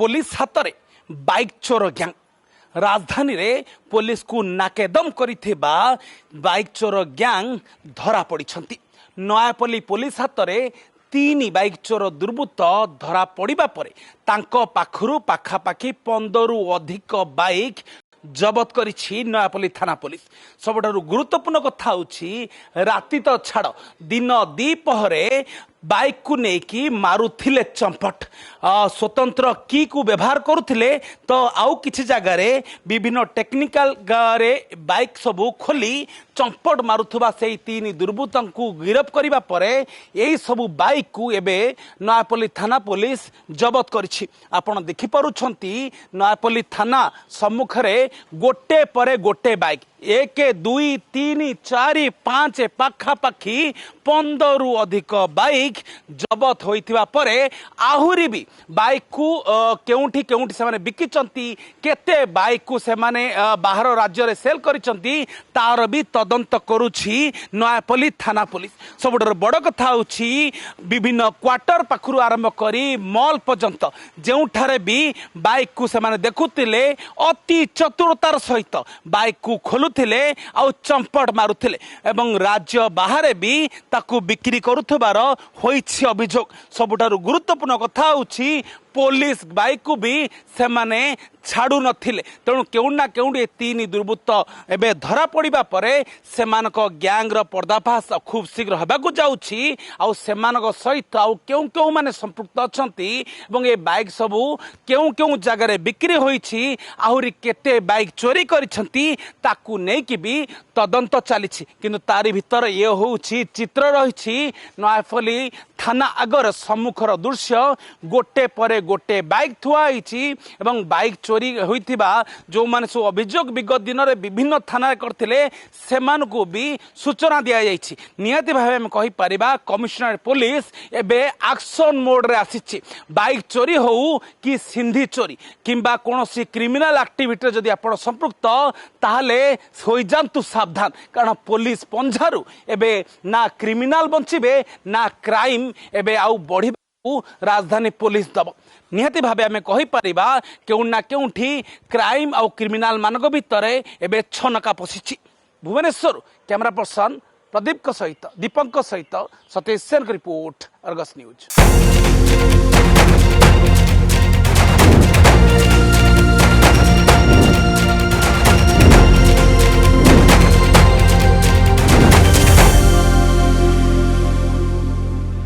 Police हाथ में bike चोर गैंग राजधानी रे पुलिस को नाकेदम करिथिबा बाइक चोर गैंग धरा पड़िछंती। नयापल्ली पुलिस हाथ में 3 बाइक चोर दुर्बृत्त धरा पड़िबा परे तांको पाखरु पाखापाखि 15 रु अधिक बाइक जबत करिछि नयापल्ली थाना पुलिस। सबठारु गुरुत्वपूर्ण कथा होछि राति तो छाड़ दिन द्विपहरे बाइक को नेकी मारुथिले चंपट स्वतंत्र की को व्यवहार करुथिले तो आउ किछि जगह रे विभिन्न टेक्निकल रे बाइक सबू खोली चंपट मारुथुबा से 3 दुर्बृत्तों को गिरफ करिबा परे एई सबू बाइक को एबे नयापल्ली थाना पुलिस जबत करिछि। आपण देखि पारुछंती नयापल्ली थाना सम्मुख रे गोटे परे गोटे बाइक 1 2 3 4 5 पाखापाखि 15 रु अधिक बाइक जबत होइथिबा परे आहुरी भी बाइक को केउठी केउठी से माने बिकिचंती केते बाइक को से माने बाहर राज्य रे सेल करिचंती तार भी तदंत करूछि नयापल्ली थाना पुलिस। सबडर बड़ कथा होछि विभिन्न क्वार्टर पाखरु आरंभ करी मॉल पर्यंत जेउठारे भी बाइक को से माने देखुतिले अति चतुरतार सहित बाइक को खोलुथिले आ चंपट मारुथिले एवं राज्य बाहर भी ताकू बिक्री करुथबार होइछि अभियोग। सबुठारु गुरुत्वपूर्ण कथा होछि पुलिस बाइक को भी से माने छाड़ू नथिले तेणु केउना केउडी 3 दुर्बृत्त एबे धरा पड़िबा परे सेमानक गैंग रो पर्दाफाश खूब शीघ्र हेबाकु जाउछि आ सेमानक सहित आ केउ केउ माने संपृक्त अछंती एवं ए बाइक सबू केउ केउ जगह रे बिक्री होइछि आहुरी केते बाइक चोरी करिसंती ताकू नै कि भी तदंत चलीछि। किंतु तारी भितर ये होउछि चित्र रहिछि नयापल्ली थाना आगर सम्मुखर दृश्य गोटे परे गोटे बाइक थुआ होइछि एवं बाइक चोरी होइथिबा जो माने सो अभियोग विगत दिन रे विभिन्न थाना करथिले सेमान को भी सूचना दिया जाइछि। नियति भाबे हम कहि परिबा कमिश्नर पुलिस एबे एक्शन मोड रे आसीछि। बाइक चोरी हो कि सिंधी चोरी किंबा कोनोसी क्रिमिनल एक्टिविटी जदि आपण संपृक्त ताहले होई जानतु सावधान कारण पुलिस पंजारु एबे ना क्रिमिनल बंचिबे ना क्राइम एबे आउ बढ़ी राजधानी पुलिस दब। निहाती भावे आमे कहि परिबा केउना केउठी क्राइम आउ क्रिमिनल मानक भितरे एबे छनका पसिछि। भुवनेश्वर कैमरा पर्सन प्रदीप सहित दीपक सहित Satish Sen report Argus news.